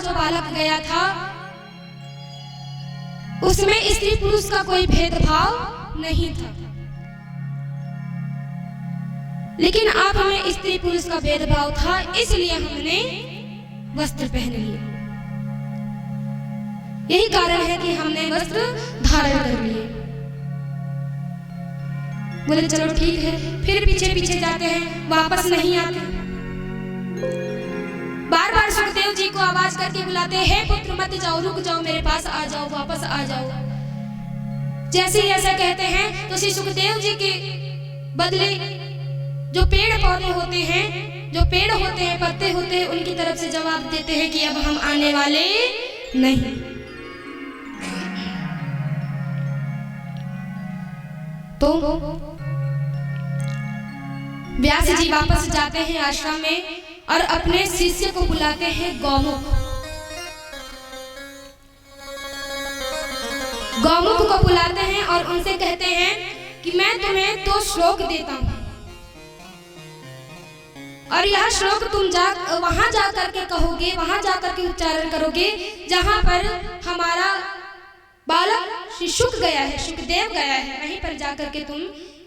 जो बालक गया था उसमें स्त्री पुरुष का कोई भेदभाव नहीं था, लेकिन आप में स्त्री पुरुष का भेदभाव था, इसलिए हमने वस्त्र पहन लिए। यही कारण है कि हमने वस्त्र धारण कर लिए। बोले चलो ठीक है, फिर पीछे पीछे जाते हैं, वापस नहीं आते। बार बार सुखदेव जी को आवाज करके बुलाते हैं, पुत्र मत जाओ, रुक जाओ, मेरे पास आ जाओ, वापस आ जाओ। जैसे ही ऐसा कहते हैं तो श्री सुखदेव जी के बदले जो पेड़ पौधे होते हैं, जो पेड़ होते हैं, पत्ते होते हैं, उनकी तरफ से जवाब देते हैं कि अब हम आने वाले नहीं। तो व्यास जी वापस जाते हैं आश्रम में और अपने शिष्य को बुलाते हैं गौमुख। गौमुख को बुलाते हैं और उनसे कहते हैं कि मैं तुम्हें 2 श्लोक देता हूं और यह श्लोक तुम वहां जा करके कहोगे, वहां जा करके उच्चारण करोगे जहां पर हमारा बालक श्री शुक गया है, शुकदेव गया है, वहीं पर जाकर के तुम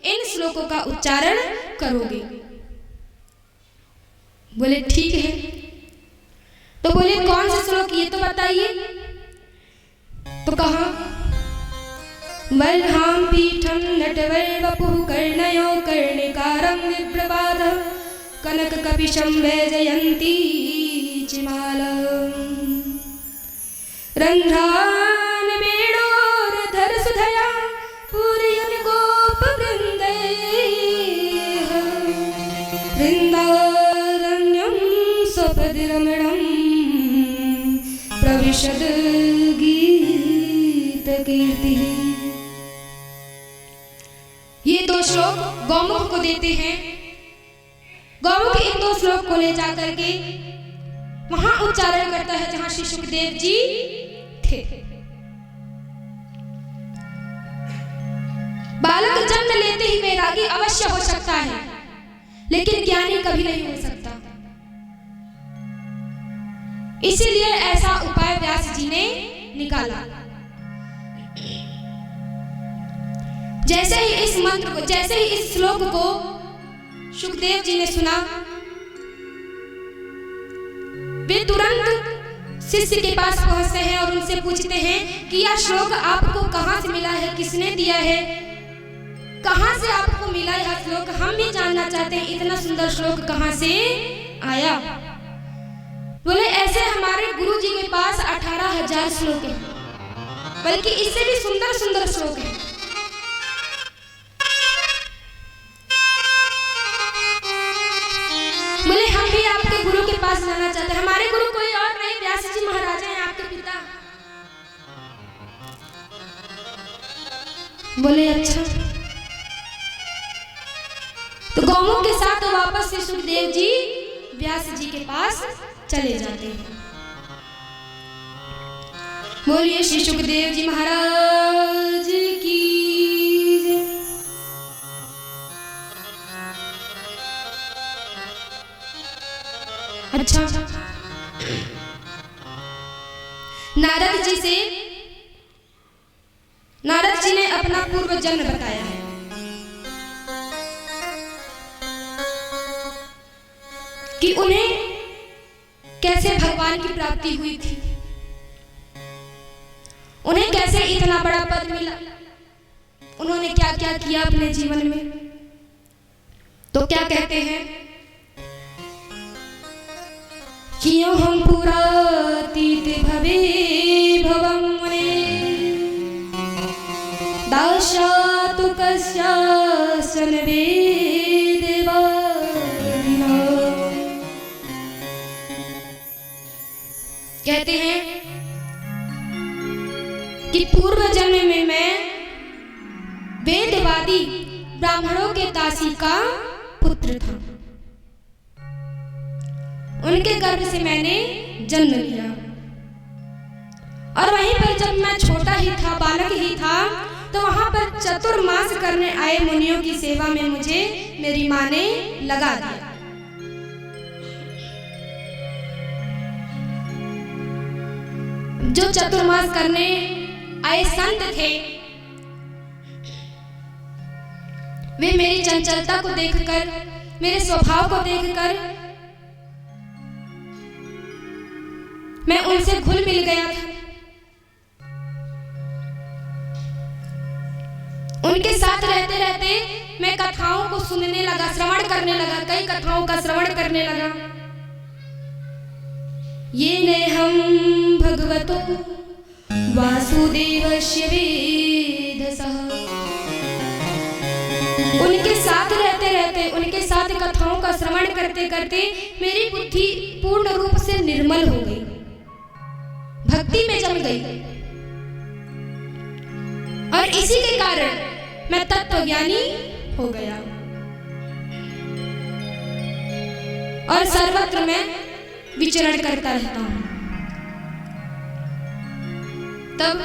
इन श्लोकों का उच्चारण करोगे। बोले ठीक है। तो बोले कौन से श्लोक, ये तो बताइए। तो कहा वल्हाम पीठम नटवर वपुः कर्णयो कर्णिकारं विप्रवाद कनक कपिशं वैजयन्ती चिमालम् रंध्रान वेणोरधर सुधया पूरयन् गोप वृन्दैः वृन्दारण्यं स्वपदिरमणं प्रविशद गीत कीर्तिः। ये 2 श्लोक गौमुख को देते हैं। गौमुख इन 2 श्लोक को ले जाकर के वहां उच्चारण करता है जहां श्री सुखदेव जी थे। बालक जन्म लेते ही वैरागी अवश्य हो सकता है, लेकिन ज्ञानी कभी नहीं हो सकता। इसीलिए ऐसा उपाय व्यास जी ने निकाला। जैसे ही इस मंत्र को, जैसे ही इस श्लोक को सुखदेव जी ने सुना, वे तुरंत शिष्य के पास पहुंचते हैं और उनसे पूछते हैं कि यह श्लोक आपको कहां से मिला है, किसने दिया है, कहां से आपको मिला यह श्लोक, हम भी जानना चाहते हैं, इतना सुंदर श्लोक कहां से आया। बोले ऐसे हमारे गुरु जी के पास 18,000 श्लोक हैं, बल्कि इससे भी सुंदर सुंदर श्लोक हैं। बोले हम भी आपके गुरु के पास जाना चाहते हैं। हमारे गुरु कोई और नहीं, व्यास जी महाराज हैं, आपके पिता। बोले अच्छा। तो गौमुख के साथ तो वापस से सुखदेव जी व्यास जी के पास चले जाते हैं। बोलिए श्री सुखदेव जी महाराज की। अच्छा, नारद जी ने अपना पूर्व जन्म बताया है। कि उन्हें कैसे भगवान की प्राप्ति हुई थी, उन्हें कैसे इतना बड़ा पद मिला, उन्होंने क्या क्या किया अपने जीवन में। तो क्या कहते हैं कि हम पुरातीत भवे भवं मुने दास्यातु कस्यासन वेदेवा। कहते हैं कि पूर्व जन्म में मैं वेदवादी ब्राह्मणों के दासी का पुत्र था, उनके गर्भ से मैंने जन्म लिया। और वहीं पर जब मैं छोटा ही था, बालक ही था, तो वहां पर चतुर्मास करने आए मुनियों की सेवा में मुझे मेरी माँ ने लगा दिया। जो चतुर्मास करने आए संत थे, वे मेरी चंचलता को देखकर, मेरे स्वभाव को देखकर मैं उनसे घुल मिल गया था। उनके साथ रहते रहते मैं कथाओं को सुनने लगा, श्रवण करने लगा, कई कथाओं का श्रवण करने लगा। ये ने हम भगवतो वासुदेवस्य वेधसः। उनके साथ रहते रहते, उनके साथ कथाओं का श्रवण करते करते मेरी बुद्धि पूर्ण रूप से निर्मल हो गई, भक्ति में जम गई, और इसी के कारण मैं तत्वज्ञानी हो गया और सर्वत्र मैं विचरण करता रहता हूं। तब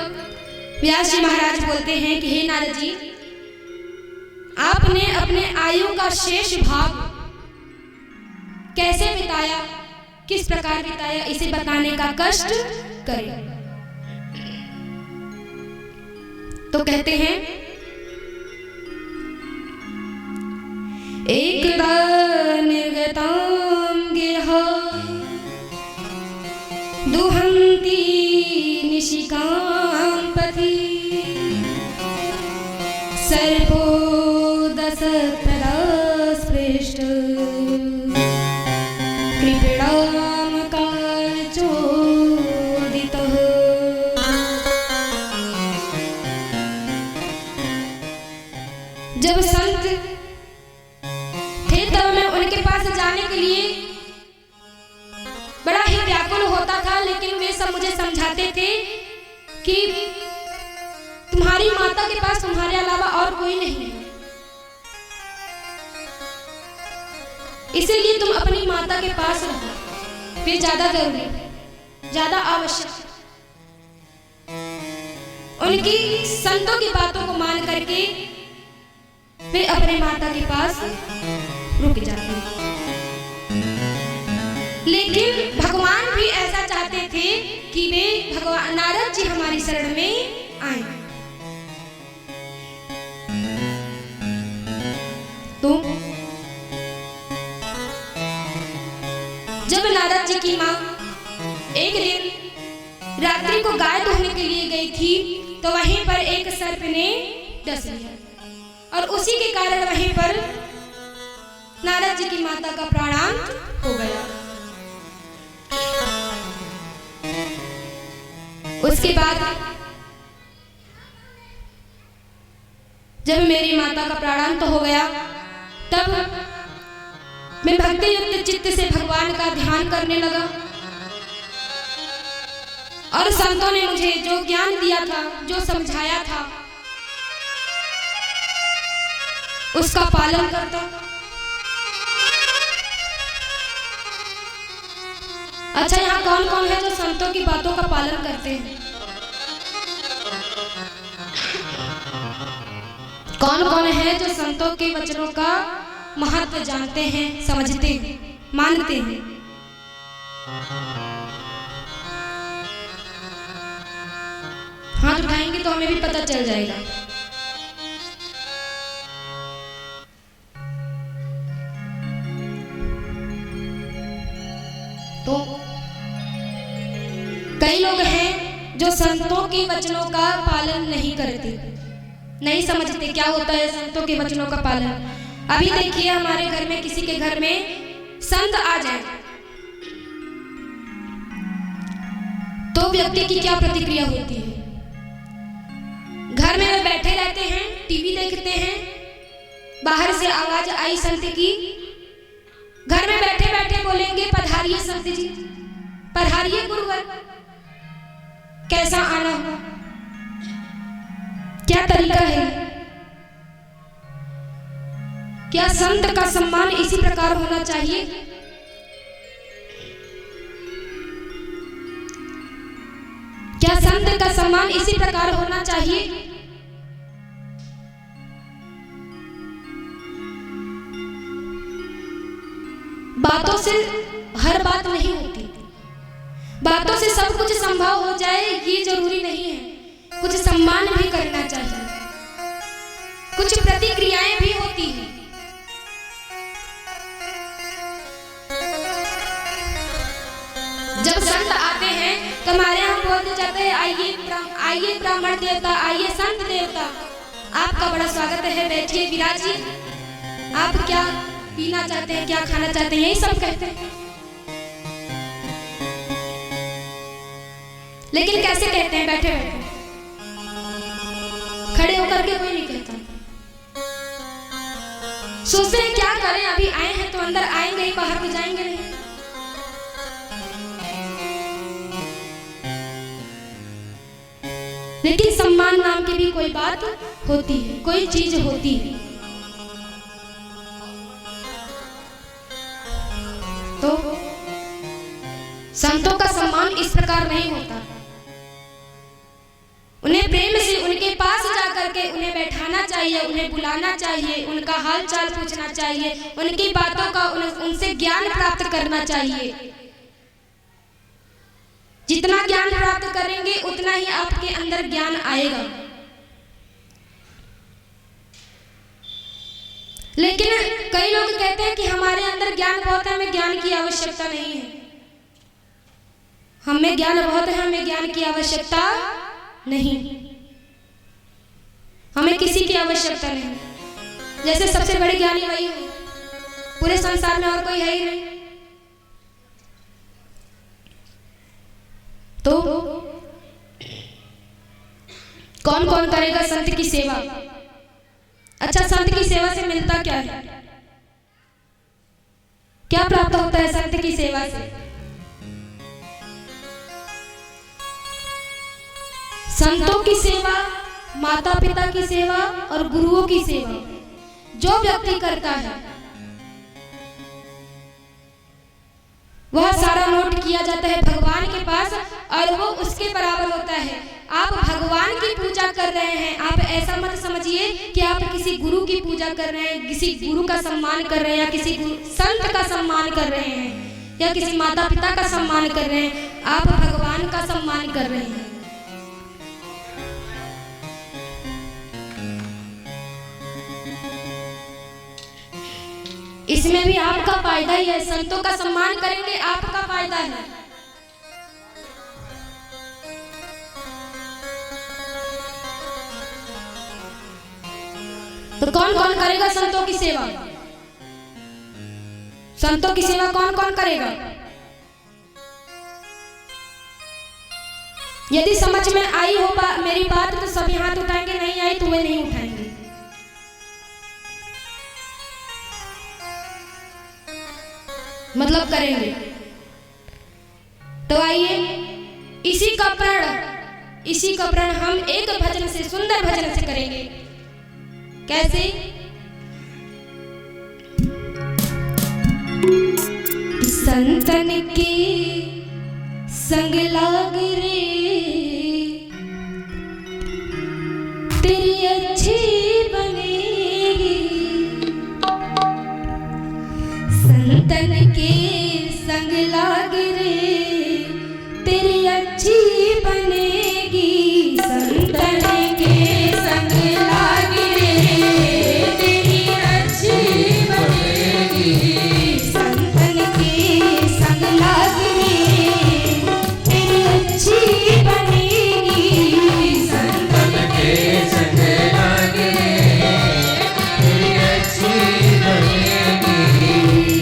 व्यास जी महाराज बोलते हैं कि हे नारद जी, आपने अपने आयु का शेष भाग कैसे बिताया, किस प्रकार बिताया, इसे बताने का कष्ट करें। तो कहते हैं, एकदा निर्गतां गिरः दुहन्ति निशिकां पथि सर्पो दशतरा स्पृष्ट कृपणां कालचोदितः। जब संत थे तब मैं उनके पास जाने के लिए बड़ा ही व्याकुल होता था, लेकिन वे सब मुझे समझाते थे कि तुम्हारी माता के पास तुम्हारे अलावा और कोई नहीं है, इसीलिए तुम अपनी माता के पास रहो, वे ज्यादा जरूरी, ज्यादा आवश्यक। उनकी संतों की बातों को मान करके वे अपने माता के पास रुक जाते। लेकिन भगवान भी ऐसा चाहते थे कि वे भगवान नारद जी हमारी शरण में आए। तो जब नारद जी की मां एक दिन रात्रि को गाय धोने के लिए गई थी, तो वहीं पर एक सर्प ने डस लिया और उसी के कारण वहीं पर नारद जी की माता का प्राणांत हो गया। उसके बाद जब मेरी माता का प्राणांत हो गया, तब मैं भक्ति युक्त चित्त से भगवान का ध्यान करने लगा और संतों ने मुझे जो ज्ञान दिया था, जो समझाया था, उसका पालन करता। अच्छा, यहाँ कौन कौन है जो संतों की बातों का पालन करते हैं? कौन कौन है जो संतों के वचनों का महत्व जानते हैं, समझते हैं, मानते हैं? हाथ उठाएंगे तो हमें भी पता चल जाएगा। तो कई लोग हैं जो संतों के वचनों का पालन नहीं करते, नहीं समझते क्या होता है संतों के वचनों का पालन। अभी देखिए, हमारे घर में किसी के घर में संत आ जाए तो व्यक्ति की क्या प्रतिक्रिया होती है। घर में वे बैठे रहते हैं, टीवी देखते हैं, बाहर से आवाज आई संत की, घर में बैठे बैठे बोलेंगे पधारिए संत जी, पधारिए गुरुवर। कैसा आना हुआ, क्या तरीका है? क्या संत का सम्मान इसी प्रकार होना चाहिए? क्या संत का सम्मान इसी प्रकार होना चाहिए? बातों से हर बात नहीं होती, बातों से सब कुछ कुछ संभव हो जाए ये जरूरी नहीं है, कुछ सम्मान भी करना चाहिए, कुछ प्रतिक्रियाएं भी होती हैं। जब संत आते हैं तो हमारे यहाँ बोलते जाते हैं आइए ब्राह्मण देवता, आइए संत देवता, आपका बड़ा स्वागत है, बैठिए विराजिए, आप क्या पीना चाहते हैं, क्या खाना चाहते हैं, यही सब कहते हैं। लेकिन कैसे कहते हैं? बैठे बैठे, खड़े होकर के कोई नहीं कहता। सोचते हैं क्या करें, अभी आए हैं तो अंदर आएंगे ही, बाहर तो जाएंगे नहीं। लेकिन सम्मान नाम की भी कोई बात होती है, कोई चीज होती है। तो संतों का सम्मान इस प्रकार नहीं होता। उन्हें प्रेम से उनके पास जाकर के उन्हें बैठाना चाहिए, उन्हें बुलाना चाहिए, उनका हाल चाल पूछना चाहिए, उनकी बातों का उनसे ज्ञान प्राप्त करना चाहिए। जितना ज्ञान प्राप्त करेंगे उतना ही आपके अंदर ज्ञान आएगा। लेकिन कई लोग कहते हैं कि हमारे अंदर ज्ञान बहुत है, हमें ज्ञान की आवश्यकता नहीं है। हमें ज्ञान बहुत है, हमें ज्ञान की आवश्यकता नहीं, हमें किसी की आवश्यकता नहीं। जैसे सबसे बड़े ज्ञानी वही हो, पूरे संसार में और कोई है ही नहीं। तो कौन कौन करेगा संत की सेवा? अच्छा, संत की सेवा से मिलता क्या है? क्या प्राप्त होता है संत की सेवा से? संतों की सेवा, माता पिता की सेवा और गुरुओं की सेवा जो व्यक्ति करता है वह सारा नोट किया जाता है भगवान के पास और वो उसके बराबर होता है। आप भगवान की पूजा कर रहे हैं, आप ऐसा मत समझिए कि आप किसी गुरु की पूजा कर रहे हैं, किसी गुरु का सम्मान कर रहे हैं, या किसी संत का सम्मान कर रहे हैं, या किसी माता पिता का सम्मान कर रहे हैं। आप भगवान का सम्मान कर रहे हैं। इसमें भी आपका फायदा ही है। संतों का सम्मान करेंगे, आपका फायदा है। तो कौन कौन करेगा संतों की सेवा? संतों की सेवा कौन कौन करेगा? यदि समझ में आई हो मेरी बात तो सभी हाथ उठाएंगे, नहीं आई तो वे नहीं उठाएंगे। मतलब करेंगे। तो आइए इसी का प्रण हम एक भजन से, सुंदर भजन से करेंगे। कैसे? संतन के संग लाग रे तेरी अच्छी बनेगी, संतन के संग लाग रे तेरी अच्छी बनेगी, संतन के संग लाग रे तेरी अच्छी बनेगी, संतन के संग लाग रे तेरी अच्छी बनेगी, संतन के संग लाग रे तेरी अच्छी बनेगी,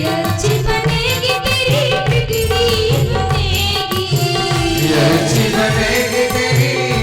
अच्छी बनेगी तेरी बिगड़ी बनेगी, अच्छी बनेगी तेरी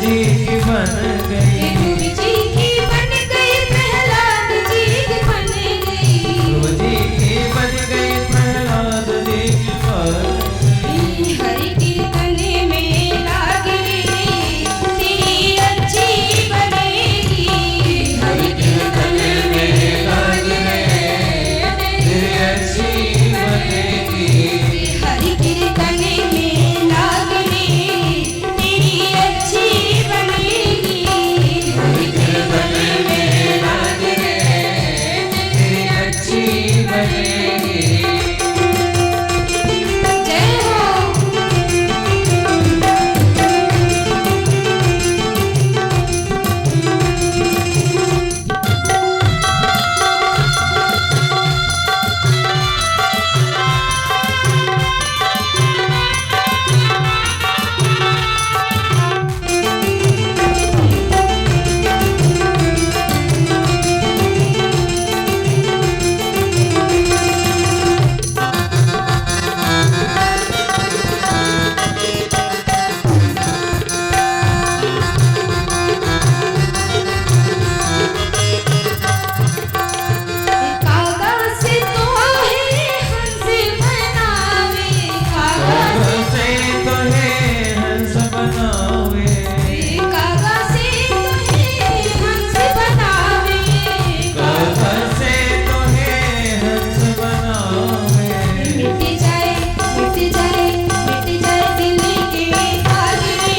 जी की बन गई, ध्रुव जी की बन गई, प्रहलाद जी की बन गई, ध्रुव जी की बन गई, प्रहलाद जी की बन गई। हरि कीर्तन में लागने तेरी अच्छी बनेगी, हरि कीर्तन में लागने तेरी अच्छी बनेगी, हरि कीर्तन में लागने तेरी अच्छी बनेगी, हरि कीर्तन में लागने तेरी अच्छी बनेगी। जय हो। कागज से तो है हंस बनावे, कागज से तो है हंस बनावे, कागज से तो है हंस बनावे, कागज से तो है हंस बनावे। मिट जाए मिट जाए मिट जाए दिल के कागरे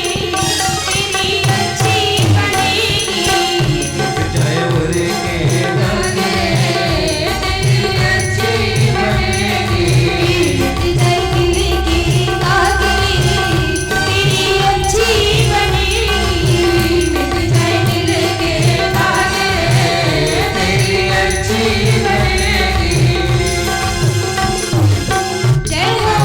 तेरी अच्छी बनेगी, जय बुरे के कागरे तेरी अच्छी बनेगी, मिट जाए दिल के कागरे तेरी अच्छी बनेगी, मिट जाए दिल के कागरे तेरी अच्छी बनेगी। जय हो।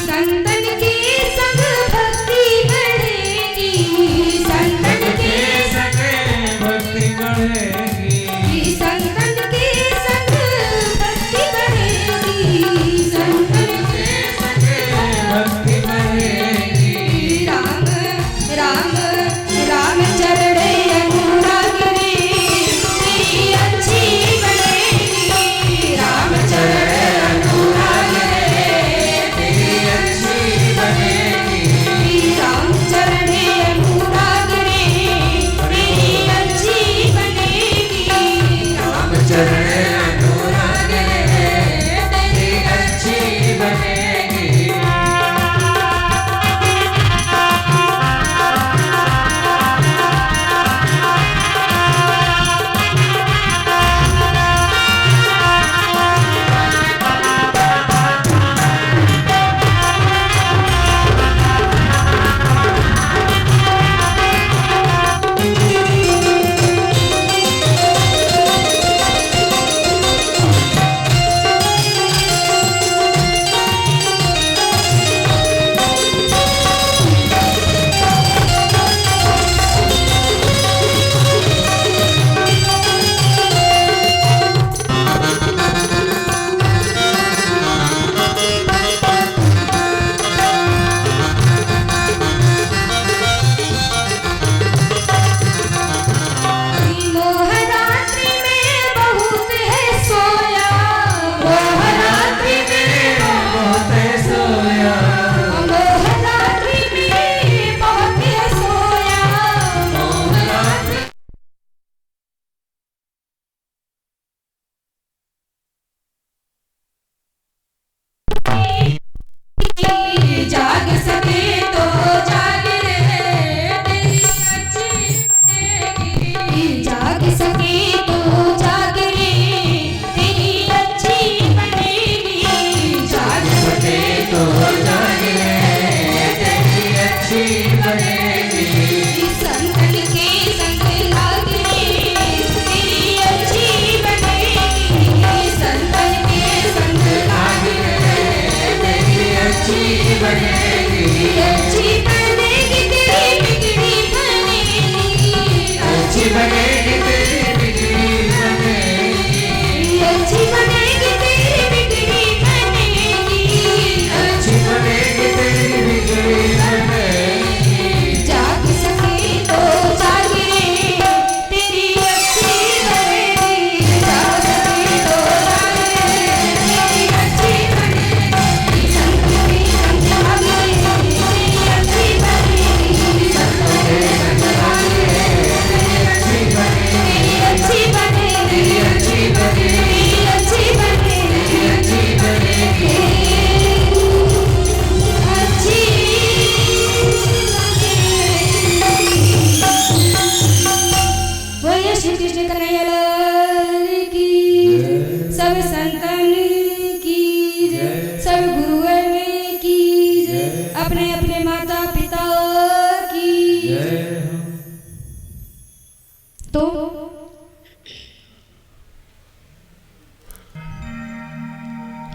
संतन के संग भक्ति बढ़ेगी, संतन के संग भक्ति बढ़ेगी, संतन के संग भक्ति बढ़ेगी, संतन के संग भक्ति बढ़ेगी। राम राम राम चरणे अनुराग रे तेरी अच्छी बनेगी, राम चरणे अनुराग रे तेरी अच्छी बनेगी, राम चरणे अनुराग रे तेरी अच्छी बनेगी, राम चरणे अनुराग रे तेरी अच्छी बनेगी।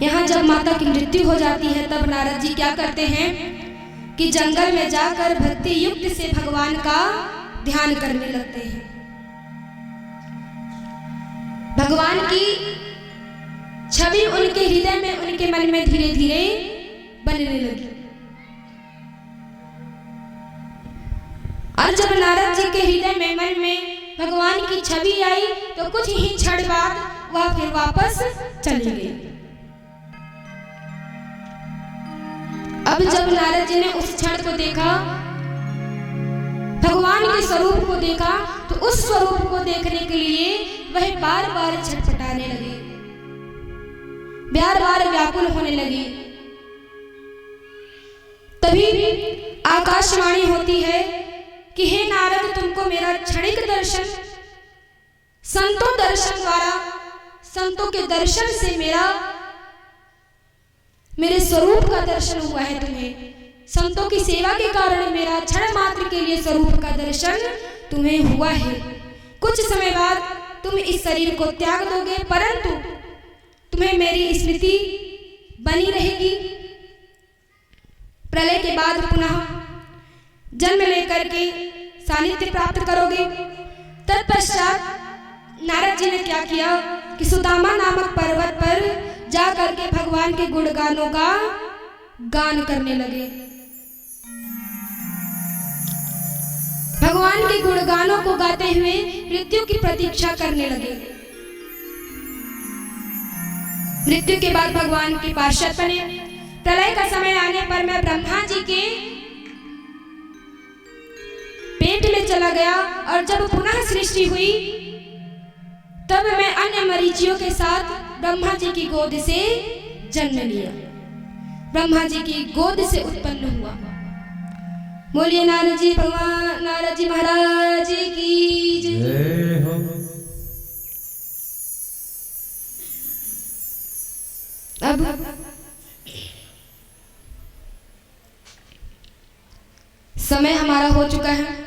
यहाँ जब माता की मृत्यु हो जाती है तब नारद जी क्या करते हैं कि जंगल में जाकर भक्ति युक्त से भगवान का ध्यान करने लगते हैं। भगवान की छवि उनके हृदय में, उनके मन में धीरे धीरे बनने लगी। और जब नारद जी के हृदय में, मन में भगवान की छवि आई तो कुछ ही क्षण बाद वह फिर वापस चली गई। अब जब नारद जी ने उस क्षण को देखा, भगवान के स्वरूप को देखा, तो उस स्वरूप को देखने के लिए वह बार बार छटपटाने लगे, बार बार व्याकुल होने लगे। तभी आकाशवाणी होती है कि हे नारद, तुमको मेरा क्षणिक दर्शन, संतों दर्शन द्वारा, संतों के दर्शन से मेरे स्वरूप का दर्शन हुआ है तुम्हें। संतों की सेवा के कारण मेरा क्षण मात्र के लिए स्वरूप का दर्शन तुम्हें हुआ है। कुछ समय बाद तुम इस शरीर को त्याग दोगे, परंतु तुम्हें मेरी स्मृति बनी रहेगी। प्रलय के बाद पुनः जन्म लेकर के सानिध्य प्राप्त करोगे। तत्पश्चात नारद जी ने क्या किया कि सुदामा नामक पर्वत पर जा करके भगवान के गुणगानों का गान करने लगे। भगवान के गुणगानों को गाते हुए मृत्यु की प्रतीक्षा करने लगे। मृत्यु के बाद भगवान के पार्षद बने। प्रलय का समय आने पर मैं ब्रह्मा जी के पेट में चला गया और जब पुनः सृष्टि हुई तब मैं अन्य मरीचियों के साथ ब्रह्मा जी की गोद से जन्म लिया, ब्रह्मा जी की गोद से उत्पन्न हुआ। बोलिए नारद जी भगवान, नारद जी महाराज की जय हो। अब समय हमारा हो चुका है।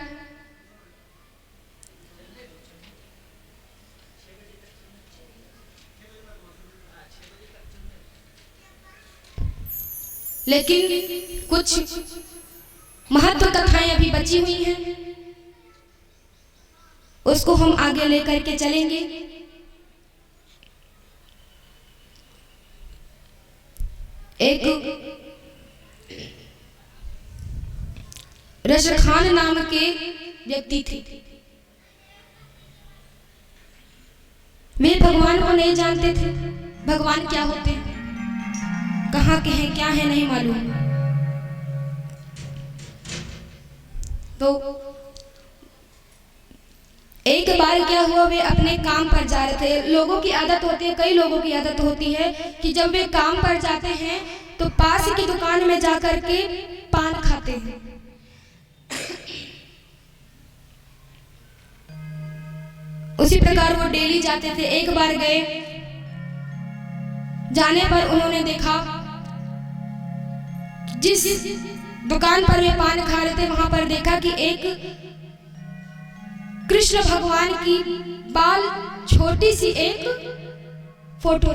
लेकिन कुछ महत्व कथाएं अभी बची हुई हैं, उसको हम आगे लेकर के चलेंगे। एक रशखान नाम के व्यक्ति थे। वे भगवान को नहीं जानते थे। भगवान क्या होते हैं, कहाँ के हैं, क्या है, नहीं मालूम। तो एक बार क्या हुआ, वे अपने काम पर जा रहे थे। लोगों की आदत होती है, कई लोगों की आदत होती है कि जब वे काम पर जाते हैं तो पास की दुकान में जाकर के पान खाते हैं। उसी प्रकार वो डेली जाते थे। एक बार गए, जाने पर उन्होंने देखा जिस दुकान पर वे पान खा रहे थे वहां पर देखा कि एक कृष्ण भगवान की बाल छोटी सी एक फोटो